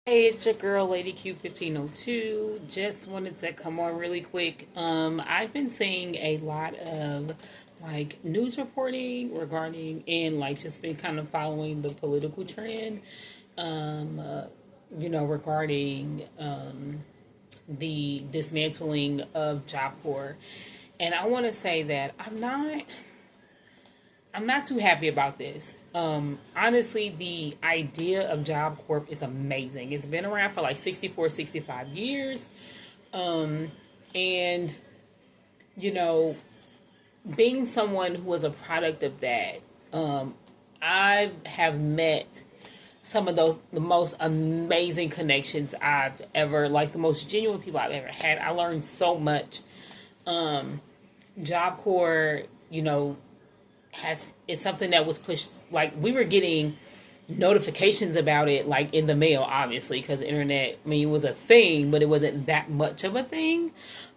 Hey, it's your girl, Lady Q1502. Just wanted to come on really quick. I've been seeing a lot of like news reporting regarding and like just been kind of following the political trend, um, uh, regarding the dismantling of Job Corps. And I want to say that I'm not too happy about this. Honestly, the idea of Job Corp is amazing. It's been around for like 64, 65 years. And, you know, being someone who was a product of that, I have met some of the most amazing connections I've ever, like the most genuine people I've ever had. I learned so much. Job Corps, has is something that was pushed. Like we were getting notifications about it, like in the mail, obviously, because the internet. I mean, it was a thing, but it wasn't that much of a thing.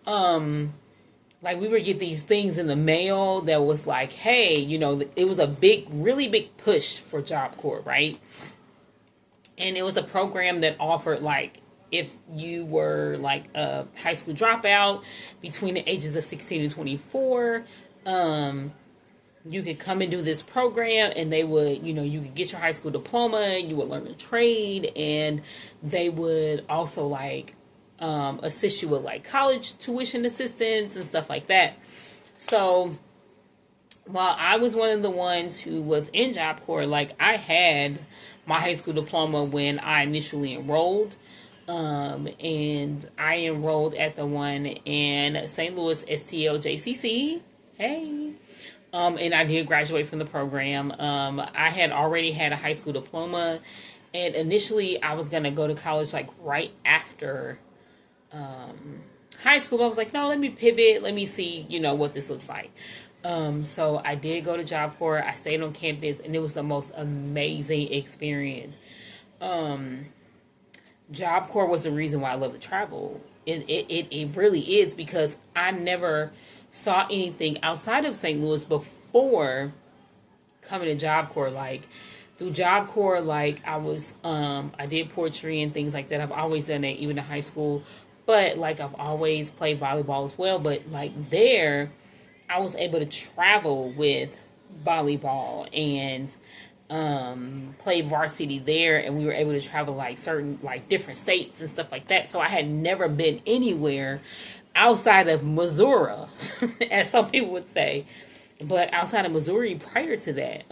Like we would get these things in the mail that was like, hey, it was a big, really big push for Job Corps, right? And it was a program that offered like if you were like a high school dropout between the ages of 16 and 24, you could come and do this program and they would, you could get your high school diploma, you would learn a trade, and they would also like assist you with like college tuition assistance and stuff like that. So while I was one of the ones who was in Job Corps, like I had my high school diploma when I initially enrolled. And I enrolled at the one in St. Louis STLJCC. Hey. And I did graduate from the program. I had already had a high school diploma, and initially I was gonna go to college like right after high school. But I was like, no, let me pivot. Let me see, what this looks like. So I did go to Job Corps. I stayed on campus, and it was the most amazing experience. Job Corps was the reason why I love to travel. It really is because I never saw anything outside of St. Louis before coming to Job Corps. Like through Job Corps, like I did poetry and things like that. I've always done that even in high school, but like I've always played volleyball as well. But like there, I was able to travel with volleyball and play varsity there, and we were able to travel like certain like different states and stuff like that. So I had never been anywhere outside of Missouri, as some people would say, but outside of Missouri prior to that.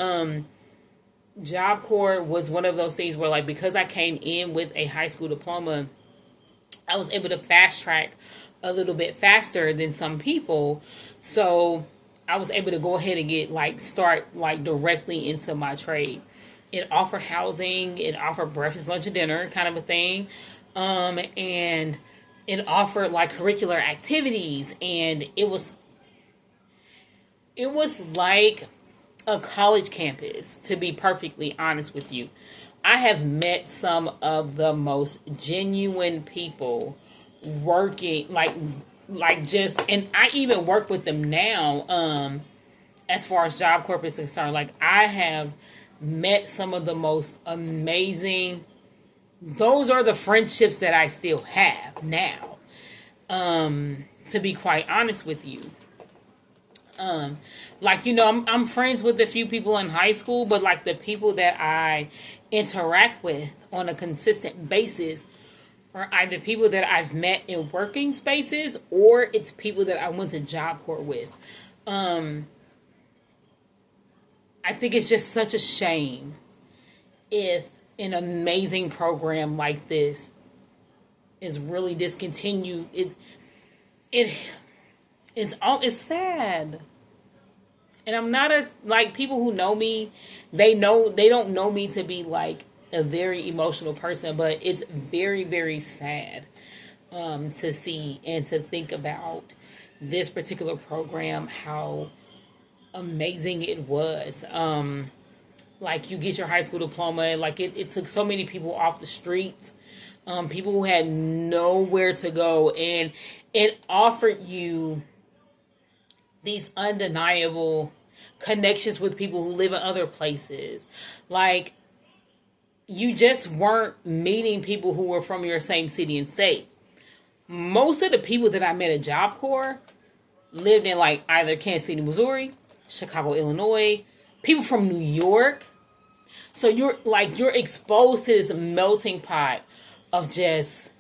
Job Corps was one of those things where like because I came in with a high school diploma, I was able to fast track a little bit faster than some people. So I was able to go ahead and start like directly into my trade. It offered housing, it offered breakfast, lunch, and dinner kind of a thing. And it offered like curricular activities, and it was like a college campus, to be perfectly honest with you. I have met some of the most genuine people working like just, and I even work with them now. As far as Job Corp is concerned, like I have met some of the most amazing. Those are the friendships that I still have now. To be quite honest with you, I'm friends with a few people in high school, but like the people that I interact with on a consistent basis are either people that I've met in working spaces or it's people that I went to Job Corps with. I think it's just such a shame if an amazing program like this is really discontinued. It it's sad. And I'm not like people who know me, they don't know me to be like a very emotional person, but it's very, very sad to see and to think about this particular program, how amazing it was. Like you get your high school diploma, like it took so many people off the streets, people who had nowhere to go, and it offered you these undeniable connections with people who live in other places. Like you just weren't meeting people who were from your same city and state. Most of the people that I met at Job Corps lived in like either Kansas City, Missouri, Chicago, Illinois, people from New York. So you're exposed to this melting pot of just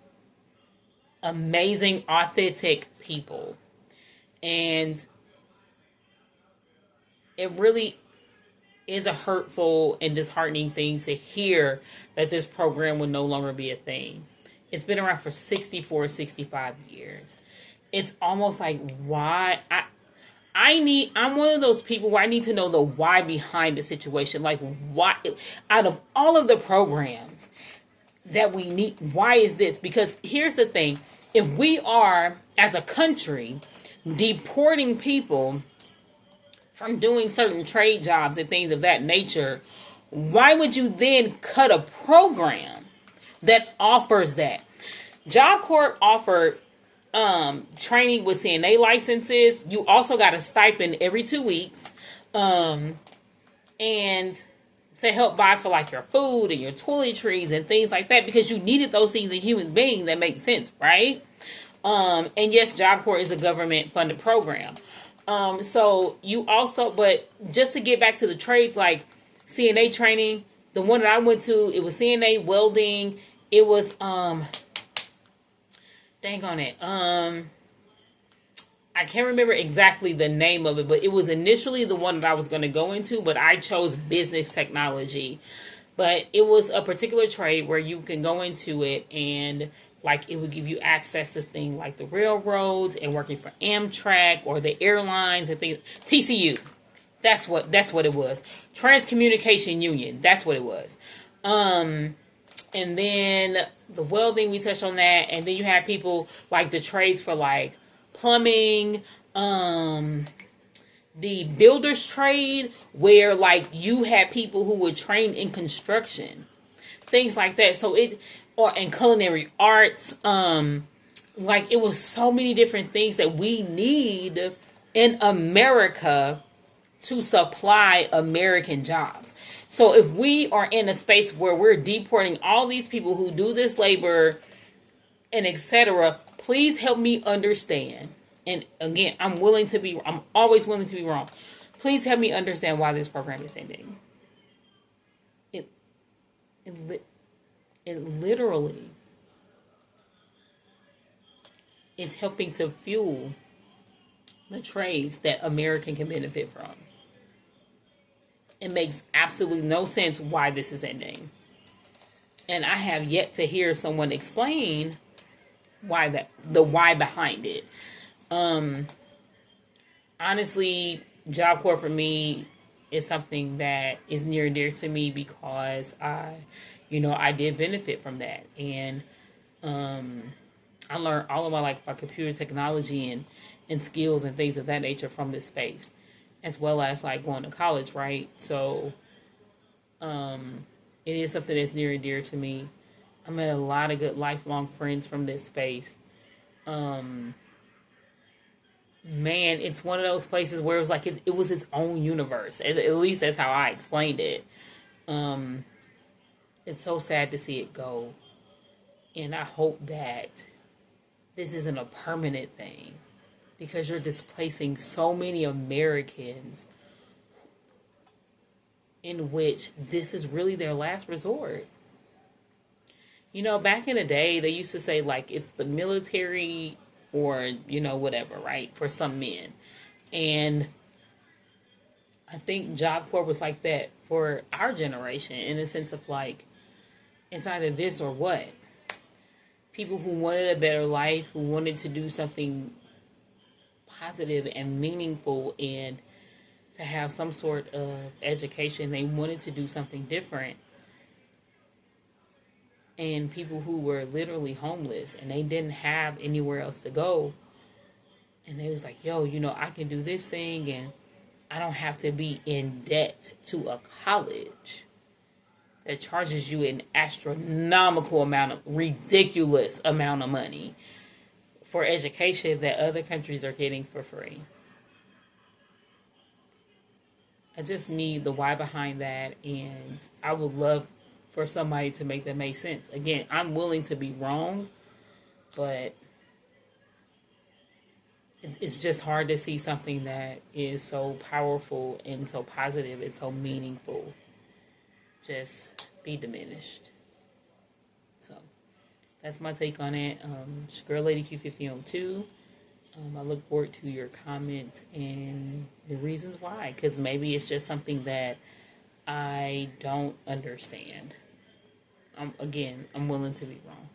amazing, authentic people. And it really is a hurtful and disheartening thing to hear that this program will no longer be a thing. It's been around for 64, 65 years. It's almost like why I'm one of those people where I need to know the why behind the situation. Like, why out of all of the programs that we need, why is this? Because here's the thing. If we are, as a country, deporting people from doing certain trade jobs and things of that nature, why would you then cut a program that offers that? Job Corps offered training with CNA licenses. You also got a stipend every 2 weeks, and to help buy for like your food and your toiletries and things like that, because you needed those things in human beings. That makes sense, right? And yes, Job Corps is a government funded program. So you also, but just to get back to the trades, like CNA training, the one that I went to, it was CNA welding. It was, dang on it. I can't remember exactly the name of it, but it was initially the one that I was going to go into, but I chose business technology. But it was a particular trade where you can go into it and like it would give you access to things like the railroads and working for Amtrak or the airlines and things. TCU. That's what it was. Transcommunication Union. That's what it was. And then the welding, we touched on that. And then you have people like the trades for like plumbing, the builder's trade, where like you had people who were trained in construction, things like that. So and culinary arts, like it was so many different things that we need in America to supply American jobs. So if we are in a space where we're deporting all these people who do this labor and etc., please help me understand. And again, I'm always willing to be wrong. Please help me understand why this program is ending. It literally is helping to fuel the trades that America can benefit from. It makes absolutely no sense why this is ending. And I have yet to hear someone explain the why behind it. Honestly, Job Corps for me is something that is near and dear to me because I did benefit from that. And I learned all of my computer technology and skills and things of that nature from this space, as well as like going to college, right? So it is something that's near and dear to me. I met a lot of good lifelong friends from this space. Man, it's one of those places where it was like it was its own universe. At least that's how I explained it. It's so sad to see it go. And I hope that this isn't a permanent thing, because you're displacing so many Americans in which this is really their last resort. You know, back in the day, they used to say like it's the military or, whatever, right? For some men. And I think Job Corps was like that for our generation, in the sense of like, it's either this or what. People who wanted a better life, who wanted to do something positive and meaningful and to have some sort of education. They wanted to do something different. And people who were literally homeless and they didn't have anywhere else to go. And they was like, yo, I can do this thing and I don't have to be in debt to a college that charges you an ridiculous amount of money for education that other countries are getting for free. I just need the why behind that, and I would love for somebody to make that make sense. Again, I'm willing to be wrong, but it's just hard to see something that is so powerful and so positive and so meaningful just be diminished. So that's my take on it. Girl Lady Q1502. I look forward to your comments and the reasons why, because maybe it's just something that I don't understand. I'm willing to be wrong.